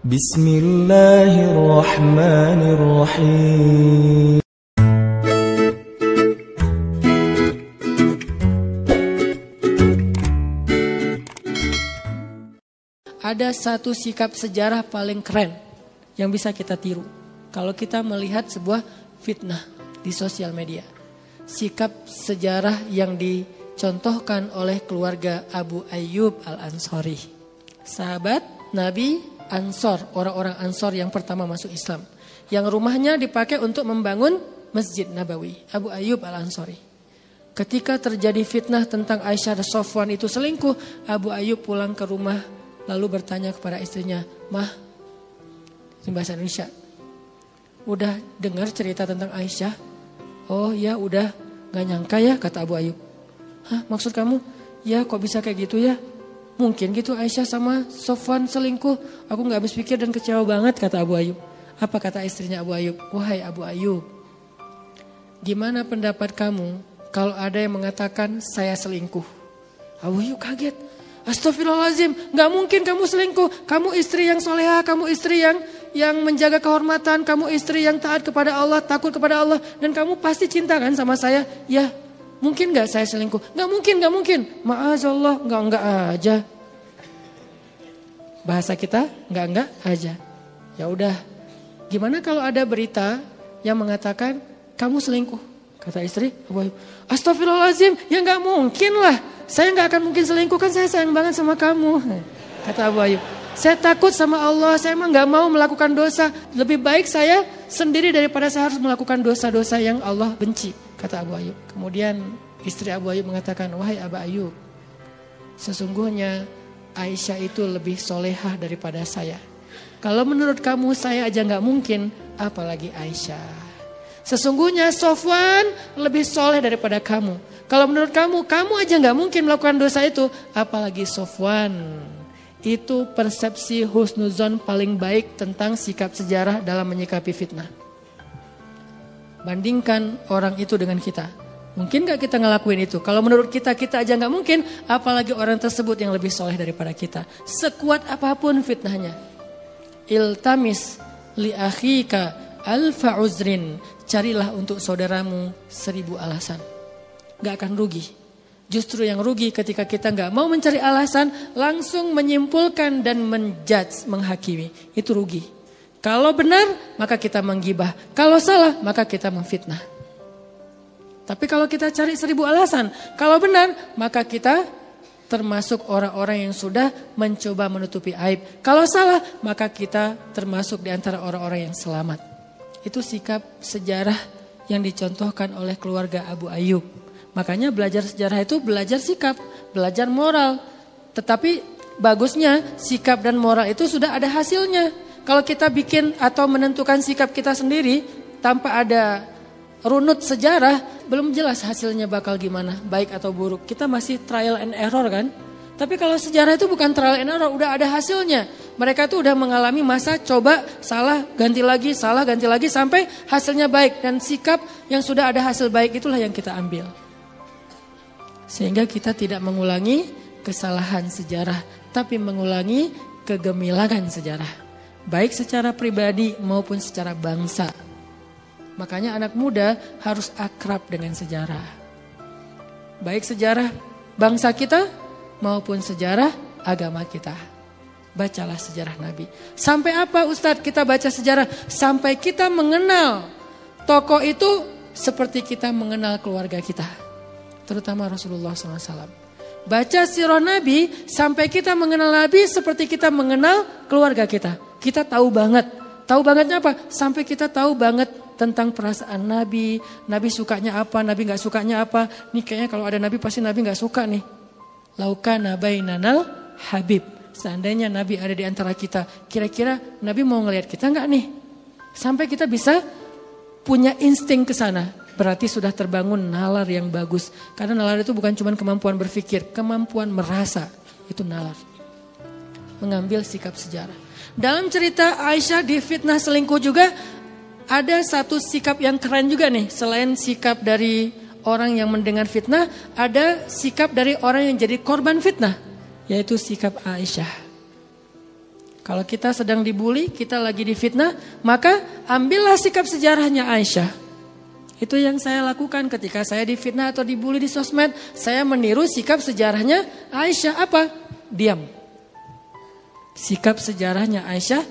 Bismillahirrahmanirrahim. Ada satu sikap sejarah paling keren yang bisa kita tiru kalau kita melihat sebuah fitnah di sosial media. Sikap sejarah yang dicontohkan oleh keluarga Abu Ayyub Al-Ansari. Sahabat Nabi Ansor, orang-orang Ansor yang pertama masuk Islam. Yang rumahnya dipakai untuk membangun Masjid Nabawi, Abu Ayyub Al-Ansari. Ketika terjadi fitnah tentang Aisyah dan Sofwan itu selingkuh, Abu Ayyub pulang ke rumah lalu bertanya kepada istrinya, "Mah," ini bahasa Indonesia, "udah dengar cerita tentang Aisyah?" "Oh ya udah, gak nyangka ya," kata Abu Ayyub. "Hah, maksud kamu?" "Ya kok bisa kayak gitu ya? Mungkin gitu Aisyah sama Sofwan selingkuh. Aku gak habis pikir dan kecewa banget," kata Abu Ayyub. Apa kata istrinya Abu Ayyub? "Wahai Abu Ayyub, gimana pendapat kamu kalau ada yang mengatakan saya selingkuh?" Abu Ayyub kaget. "Astagfirullahaladzim, gak mungkin kamu selingkuh. Kamu istri yang soleha, kamu istri yang menjaga kehormatan, kamu istri yang taat kepada Allah, takut kepada Allah. Dan kamu pasti cinta kan sama saya?" "Ya, mungkin gak saya selingkuh?" "Gak mungkin, gak mungkin." "Ma'azallah, enggak aja." Bahasa kita enggak aja. Ya udah, gimana kalau ada berita yang mengatakan kamu selingkuh? Kata istri Abu Ayyub, "Astagfirullahaladzim, ya gak mungkin lah. Saya gak akan mungkin selingkuh, kan saya sayang banget sama kamu." Kata Abu Ayyub, "Saya takut sama Allah, saya emang gak mau melakukan dosa. Lebih baik saya sendiri daripada saya harus melakukan dosa-dosa yang Allah benci." Kata Abu Ayyub. Kemudian istri Abu Ayyub mengatakan, "Wahai Abu Ayyub, sesungguhnya Aisyah itu lebih solehah daripada saya. Kalau menurut kamu saya aja gak mungkin, apalagi Aisyah. Sesungguhnya Sofwan lebih soleh daripada kamu. Kalau menurut kamu, kamu aja gak mungkin melakukan dosa itu, apalagi Sofwan." Itu persepsi husnuzon paling baik tentang sikap sejarah dalam menyikapi fitnah. Bandingkan orang itu dengan kita. Mungkin gak kita ngelakuin itu? Kalau menurut kita, kita aja gak mungkin, apalagi orang tersebut yang lebih soleh daripada kita. Sekuat apapun fitnahnya. Iltamis li akhika alfa uzrin. Carilah untuk saudaramu 1000 alasan. Gak akan rugi. Justru yang rugi ketika kita gak mau mencari alasan, langsung menyimpulkan dan menjudge, menghakimi. Itu rugi. Kalau benar, maka kita menggibah. Kalau salah, maka kita memfitnah. Tapi kalau kita cari 1000 alasan, kalau benar, maka kita termasuk orang-orang yang sudah mencoba menutupi aib. Kalau salah, maka kita termasuk di antara orang-orang yang selamat. Itu sikap sejarah yang dicontohkan oleh keluarga Abu Ayyub. Makanya belajar sejarah itu belajar sikap, belajar moral. Tetapi bagusnya sikap dan moral itu sudah ada hasilnya. Kalau kita bikin atau menentukan sikap kita sendiri tanpa ada runut sejarah, belum jelas hasilnya bakal gimana, baik atau buruk. Kita masih trial and error kan. Tapi kalau sejarah itu bukan trial and error, udah ada hasilnya. Mereka tuh udah mengalami masa coba, salah, ganti lagi, sampai hasilnya baik. Dan sikap yang sudah ada hasil baik itulah yang kita ambil. Sehingga kita tidak mengulangi kesalahan sejarah, tapi mengulangi kegemilangan sejarah. Baik secara pribadi maupun secara bangsa. Makanya anak muda harus akrab dengan sejarah. Baik sejarah bangsa kita maupun sejarah agama kita. Bacalah sejarah Nabi. Sampai apa Ustadz kita baca sejarah? Sampai kita mengenal tokoh itu seperti kita mengenal keluarga kita. Terutama Rasulullah SAW. Baca sirah Nabi sampai kita mengenal Nabi seperti kita mengenal keluarga kita. Kita tahu banget. Tahu bangetnya apa? Sampai kita tahu banget tentang perasaan Nabi. Nabi sukanya apa, Nabi gak sukanya apa. Nih kayaknya kalau ada Nabi pasti Nabi gak suka nih. Laukana bainanal habib. Seandainya Nabi ada di antara kita, kira-kira Nabi mau ngelihat kita enggak nih? Sampai kita bisa punya insting ke sana. Berarti sudah terbangun nalar yang bagus. Karena nalar itu bukan cuma kemampuan berpikir, kemampuan merasa. Itu nalar. Mengambil sikap sejarah. Dalam cerita Aisyah di fitnah selingkuh juga ada satu sikap yang keren juga nih. Selain sikap dari orang yang mendengar fitnah, ada sikap dari orang yang jadi korban fitnah. Yaitu sikap Aisyah. Kalau kita sedang dibully, kita lagi difitnah, maka ambillah sikap sejarahnya Aisyah. Itu yang saya lakukan ketika saya difitnah atau dibully di sosmed. Saya meniru sikap sejarahnya Aisyah. Apa? Diam. Sikap sejarahnya Aisyah,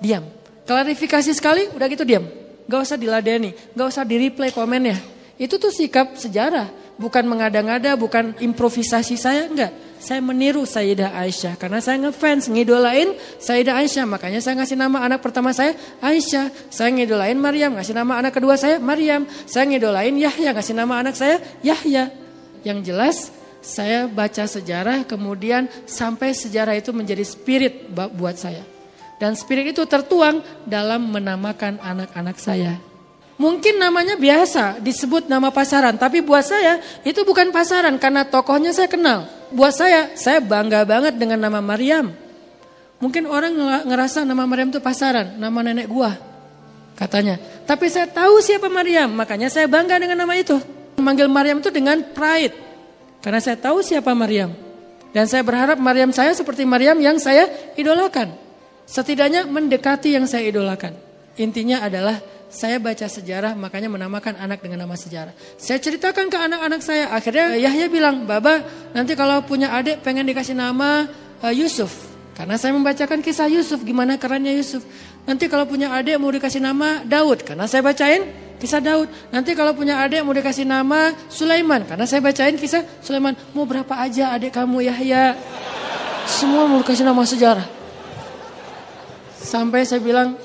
diam. Klarifikasi sekali, udah gitu diam. Gak usah diladeni, gak usah di-reply komennya. Itu tuh sikap sejarah. Bukan mengada-ngada, bukan improvisasi saya, enggak. Saya meniru Sayyidah Aisyah karena saya ngefans, ngidolain Sayyidah Aisyah. Makanya saya ngasih nama anak pertama saya Aisyah. Saya ngidolain Maryam, ngasih nama anak kedua saya Maryam. Saya ngidolain Yahya, ngasih nama anak saya Yahya. Yang jelas saya baca sejarah kemudian sampai sejarah itu menjadi spirit buat saya. Dan spirit itu tertuang dalam menamakan anak-anak saya. Mungkin namanya biasa, disebut nama pasaran. Tapi buat saya itu bukan pasaran karena tokohnya saya kenal. Buat saya bangga banget dengan nama Maryam. Mungkin orang ngerasa nama Maryam itu pasaran, nama nenek gua katanya. Tapi saya tahu siapa Maryam, makanya saya bangga dengan nama itu. Memanggil Maryam itu dengan pride. Karena saya tahu siapa Maryam. Dan saya berharap Maryam saya seperti Maryam yang saya idolakan. Setidaknya mendekati yang saya idolakan. Intinya adalah saya baca sejarah, makanya menamakan anak dengan nama sejarah. Saya ceritakan ke anak-anak saya. Akhirnya Yahya bilang, Baba nanti kalau punya adik pengen dikasih nama Yusuf. Karena saya membacakan kisah Yusuf, gimana kerennya Yusuf. Nanti kalau punya adik mau dikasih nama Daud. Karena saya bacain kisah Daud. Nanti kalau punya adik mau dikasih nama Sulaiman. Karena saya bacain kisah Sulaiman. Mau berapa aja adik kamu Yahya. Semua mau dikasih nama sejarah. Sampai saya bilang,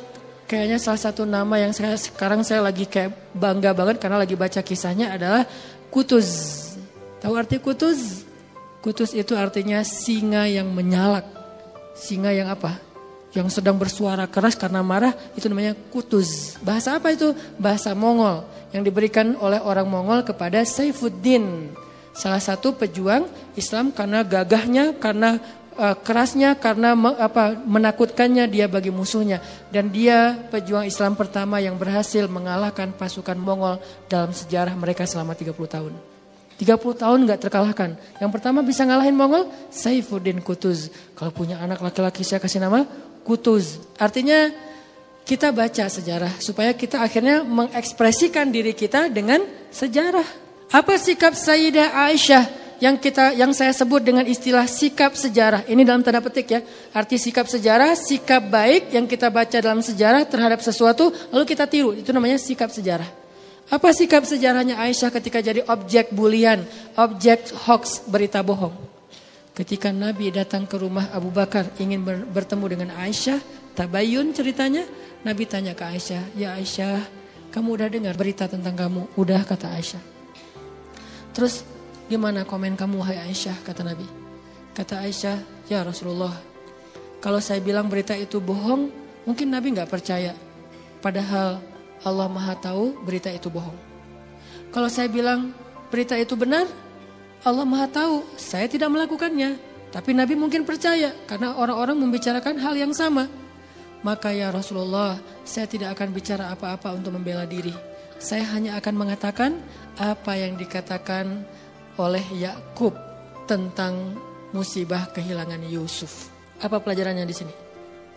kayaknya salah satu nama yang sekarang saya lagi kayak bangga banget karena lagi baca kisahnya adalah Kutuz. Tahu arti Kutuz? Kutuz itu artinya singa yang menyalak. Singa yang apa? Yang sedang bersuara keras karena marah, itu namanya Kutuz. Bahasa apa itu? Bahasa Mongol yang diberikan oleh orang Mongol kepada Saifuddin. Salah satu pejuang Islam karena gagahnya, karena kerasnya, karena menakutkannya dia bagi musuhnya. Dan dia pejuang Islam pertama yang berhasil mengalahkan pasukan Mongol dalam sejarah mereka selama 30 tahun. 30 tahun gak terkalahkan. Yang pertama bisa ngalahin Mongol, Saifuddin Kutuz. Kalau punya anak laki-laki saya kasih nama Kutuz. Artinya kita baca sejarah supaya kita akhirnya mengekspresikan diri kita dengan sejarah. Apa sikap Sayyidah Aisyah yang saya sebut dengan istilah sikap sejarah. Ini dalam tanda petik ya. Arti sikap sejarah, sikap baik yang kita baca dalam sejarah terhadap sesuatu lalu kita tiru. Itu namanya sikap sejarah. Apa sikap sejarahnya Aisyah ketika jadi objek bulian, objek hoax, berita bohong? Ketika Nabi datang ke rumah Abu Bakar ingin bertemu dengan Aisyah, tabayun ceritanya, Nabi tanya ke Aisyah, "Ya Aisyah, kamu udah dengar berita tentang kamu?" "Udah," kata Aisyah. "Terus gimana komen kamu wahai Aisyah?" kata Nabi. Kata Aisyah, "Ya Rasulullah, kalau saya bilang berita itu bohong, mungkin Nabi gak percaya. Padahal Allah Maha tahu berita itu bohong. Kalau saya bilang berita itu benar, Allah Maha tahu saya tidak melakukannya. Tapi Nabi mungkin percaya karena orang-orang membicarakan hal yang sama. Maka ya Rasulullah, saya tidak akan bicara apa-apa untuk membela diri. Saya hanya akan mengatakan apa yang dikatakan oleh Yakub tentang musibah kehilangan Yusuf." Apa pelajarannya di sini?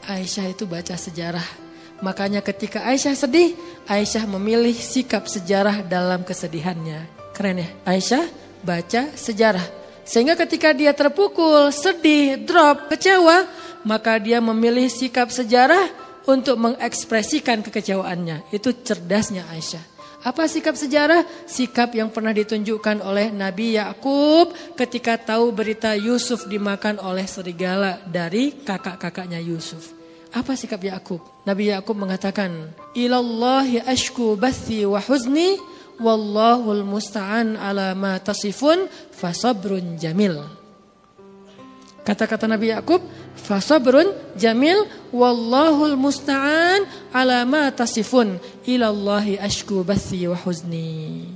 Aisyah itu baca sejarah. Makanya ketika Aisyah sedih, Aisyah memilih sikap sejarah dalam kesedihannya. Keren ya? Aisyah baca sejarah. Sehingga ketika dia terpukul, sedih, drop, kecewa, maka dia memilih sikap sejarah untuk mengekspresikan kekecewaannya. Itu cerdasnya Aisyah. Apa sikap sejarah? Sikap yang pernah ditunjukkan oleh Nabi Yakub ketika tahu berita Yusuf dimakan oleh serigala dari kakak-kakaknya Yusuf. Apa sikap Yakub? Nabi Yakub mengatakan, "Ilallahi ashku bathi wa huzni, wallahul musta'an ala ma tasifun, fasabrun jamil." Kata-kata Nabi Yakub, fasabrun jamil, wallahul musta'an ala ma tasifun, ilallahi ashku bathi wa huzni.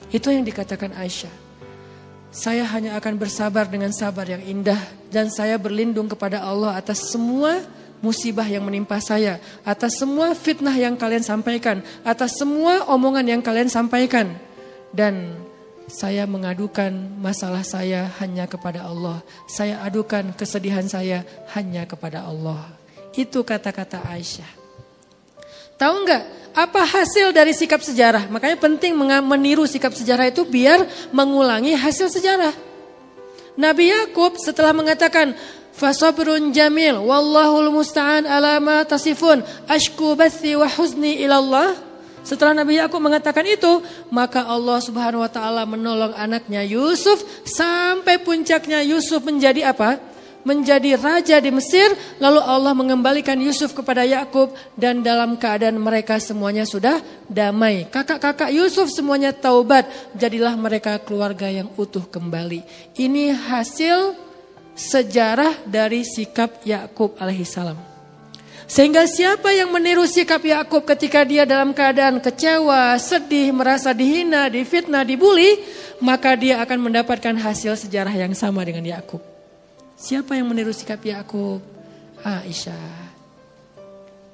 Itu yang dikatakan Aisyah. Saya hanya akan bersabar dengan sabar yang indah, dan saya berlindung kepada Allah atas semua musibah yang menimpa saya, atas semua fitnah yang kalian sampaikan, atas semua omongan yang kalian sampaikan. Dan saya mengadukan masalah saya hanya kepada Allah. Saya adukan kesedihan saya hanya kepada Allah. Itu kata-kata Aisyah. Tahu nggak apa hasil dari sikap sejarah? Makanya penting meniru sikap sejarah itu biar mengulangi hasil sejarah. Nabi Yakub setelah mengatakan fasabrun jamil wallahul musta'an ala ma tasifun ashku bathi wa huzni ilallah. Setelah Nabi Yakub mengatakan itu, maka Allah Subhanahu wa taala menolong anaknya Yusuf sampai puncaknya Yusuf menjadi apa? Menjadi raja di Mesir, lalu Allah mengembalikan Yusuf kepada Yakub dan dalam keadaan mereka semuanya sudah damai. Kakak-kakak Yusuf semuanya taubat, jadilah mereka keluarga yang utuh kembali. Ini hasil sejarah dari sikap Yakub alaihissalam. Sehingga siapa yang meniru sikap Yakub ketika dia dalam keadaan kecewa, sedih, merasa dihina, difitnah, dibully, maka dia akan mendapatkan hasil sejarah yang sama dengan Yakub. Siapa yang meniru sikap Yakub? Aisyah.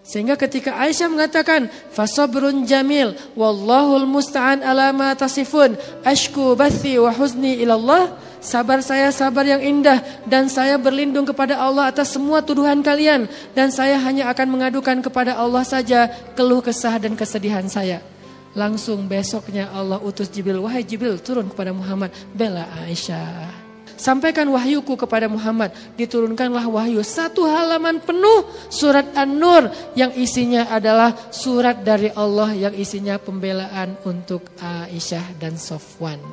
Sehingga ketika Aisyah mengatakan fasabrun jamil wallahul musta'an ala ma tasifun ashku bathi wa huzni ilallah, sabar saya sabar yang indah dan saya berlindung kepada Allah atas semua tuduhan kalian dan saya hanya akan mengadukan kepada Allah saja keluh kesah dan kesedihan saya. Langsung besoknya Allah utus Jibril, wahai Jibril turun kepada Muhammad, bela Aisyah. Sampaikan wahyuku kepada Muhammad. Diturunkanlah wahyu 1 halaman penuh surat An-Nur yang isinya adalah surat dari Allah yang isinya pembelaan untuk Aisyah dan Sofwan.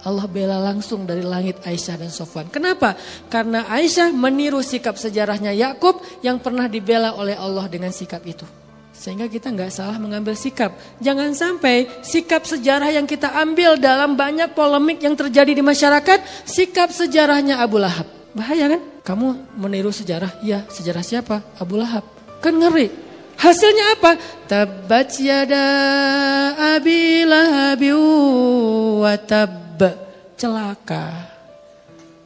Allah bela langsung dari langit Aisyah dan Sofwan. Kenapa? Karena Aisyah meniru sikap sejarahnya Yakub yang pernah dibela oleh Allah dengan sikap itu. Sehingga kita nggak salah mengambil sikap. Jangan sampai sikap sejarah yang kita ambil dalam banyak polemik yang terjadi di masyarakat, sikap sejarahnya Abu Lahab. Bahaya kan? Kamu meniru sejarah? Iya, sejarah siapa? Abu Lahab. Kan ngeri. Hasilnya apa? Tabbat yada abi lahabi wa tabb. Celaka.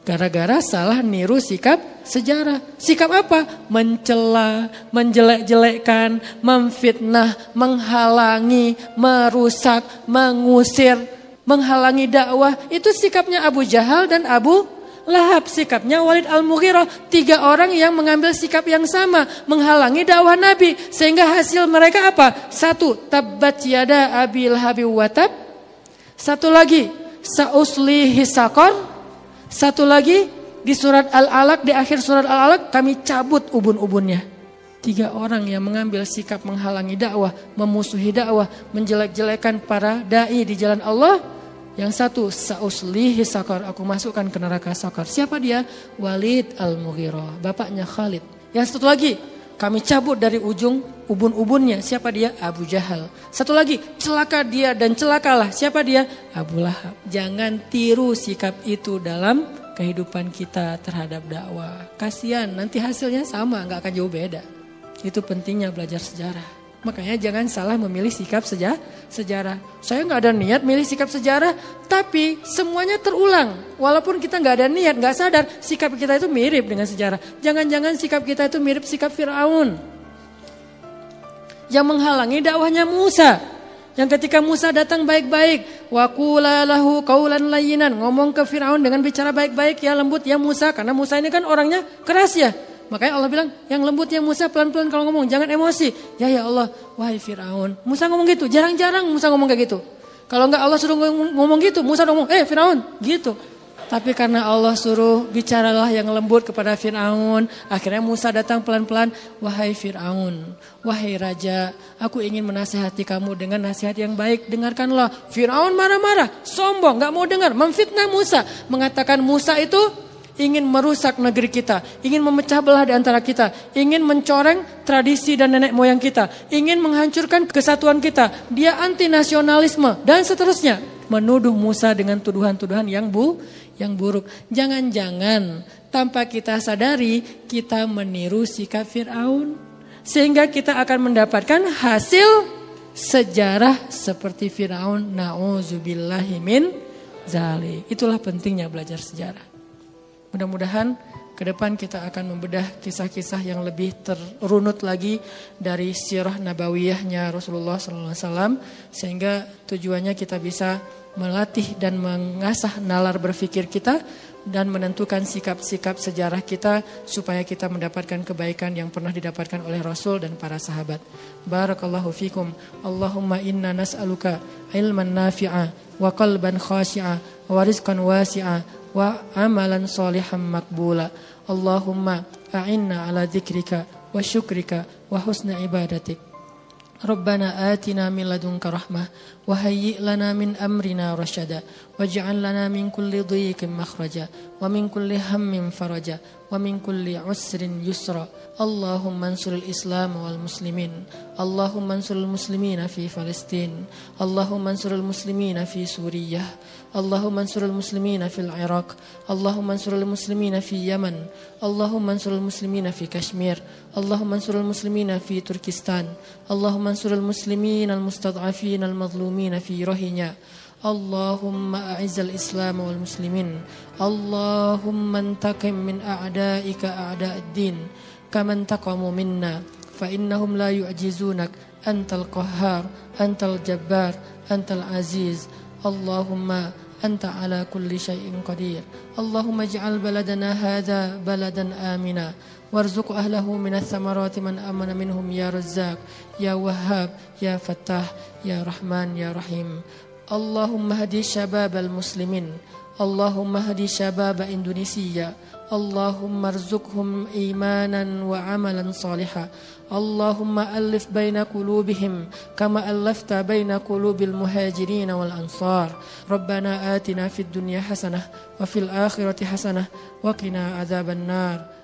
Gara-gara salah niru sikap sejarah. Sikap apa? Mencela, menjelek-jelekkan, memfitnah, menghalangi, merusak, mengusir, menghalangi dakwah. Itu sikapnya Abu Jahal dan Abu Lahab. Sikapnya Walid Al-Mughirah. 3 orang yang mengambil sikap yang sama. Menghalangi dakwah Nabi. Sehingga hasil mereka apa? 1. Tabbat yada abi lahabi wa tab. 1 lagi. Sa'uslihi saqar. 1 lagi di surat Al-Alaq, di akhir surat Al-Alaq kami cabut ubun-ubunnya. 3 orang yang mengambil sikap menghalangi dakwah, memusuhi dakwah, menjelek-jelekan para dai di jalan Allah. Yang 1 sa'uslihi saqar, aku masukkan ke neraka saqar. Siapa dia? Walid Al-Mughirah, bapaknya Khalid. Yang 1 lagi, kami cabut dari ujung ubun-ubunnya. Siapa dia? Abu Jahal. 1 lagi, celaka dia dan celakalah. Siapa dia? Abu Lahab. Jangan tiru sikap itu dalam kehidupan kita terhadap dakwah. Kasihan, nanti hasilnya sama, gak akan jauh beda. Itu pentingnya belajar sejarah. Makanya jangan salah memilih sikap sejarah. Saya gak ada niat milih sikap sejarah, tapi semuanya terulang. Walaupun kita gak ada niat, gak sadar, sikap kita itu mirip dengan sejarah. Jangan-jangan sikap kita itu mirip sikap Fir'aun yang menghalangi dakwahnya Musa. Yang ketika Musa datang baik-baik, wa qula lahu qaulan layyinan, ngomong ke Fir'aun dengan bicara baik-baik, ya lembut ya Musa, karena Musa ini kan orangnya keras ya. Makanya Allah bilang, yang lembut yang Musa pelan-pelan kalau ngomong, jangan emosi. Ya Allah, wahai Fir'aun. Musa ngomong gitu, jarang-jarang Musa ngomong kayak gitu. Kalau enggak Allah suruh ngomong gitu, Musa ngomong, Fir'aun, gitu. Tapi karena Allah suruh bicaralah yang lembut kepada Fir'aun, akhirnya Musa datang pelan-pelan, wahai Fir'aun, wahai Raja, aku ingin menasihati kamu dengan nasihat yang baik, dengarkanlah. Fir'aun marah-marah, sombong, gak mau dengar, memfitnah Musa, mengatakan Musa itu ingin merusak negeri kita, ingin memecah belah di antara kita, ingin mencoreng tradisi dan nenek moyang kita, ingin menghancurkan kesatuan kita, dia anti nasionalisme dan seterusnya. Menuduh Musa dengan tuduhan-tuduhan yang buruk. Jangan-jangan tanpa kita sadari kita meniru sikap Fir'aun, sehingga kita akan mendapatkan hasil sejarah seperti Fir'aun. Na'udzubillahi min dzalik. Itulah pentingnya belajar sejarah. Mudah-mudahan ke depan kita akan membedah kisah-kisah yang lebih terunut lagi dari sirah nabawiyahnya Rasulullah SAW, sehingga tujuannya kita bisa melatih dan mengasah nalar berpikir kita dan menentukan sikap-sikap sejarah kita supaya kita mendapatkan kebaikan yang pernah didapatkan oleh Rasul dan para sahabat. Barakallahu fikum. Allahumma inna nas'aluka ilman nafi'a wa qalban khashi'a wa rizqan wasi'a wa amalan salihan makbula. Allahumma a'inna ala dzikrika wa syukrika wa husna ibadatik. Rabbana atina min ladunka rahmah wa hayyi' lana min amrina rasyada waj'al lana min kulli dhiqin makhraja wa min kulli hammin faraja wa min kulli usrin yusra. Allahumma ansuril Islam wal muslimin. Allahumma ansuril muslimina fi Palestin. Allahumma ansuril muslimina fi Suriah. Allahumma ansuril muslimina fil Iraq. Allahumma ansuril muslimina fi Yaman. Allahumma ansuril muslimina fi Kashmir. Allahumma ansuril muslimina fi Turkistan. Allahumma ansuril muslimina al-mustad'afin al-mazlumin fi Rohingya. Allahumma a'izzal Islam wal muslimin. Allahumma antaqim min a'da'ika a'da'id din kama antaqamu minna fa innahum la yu'jizunak antal qahhar antal jabbar antal aziz. Allahumma anta ala kulli syai'in qadir. Allahumma ij'al baladana hadha baladan amina warzuq ahlahu minas samarati man amana minhum ya Razzaq ya Wahhab ya Fattah ya Rahman ya Rahim. Allahumma hadi syabab al-muslimin. Allahumma hadi syabab Indonesia. Allahumma arzuqhum imanan wa amalan salihah. Allahumma alif baina qulubihim kama allafta baina qulubil muhajirin wal ansar. Rabbana atina fid dunya hasanah wa fil akhirati hasanah wa qina adzaban nar.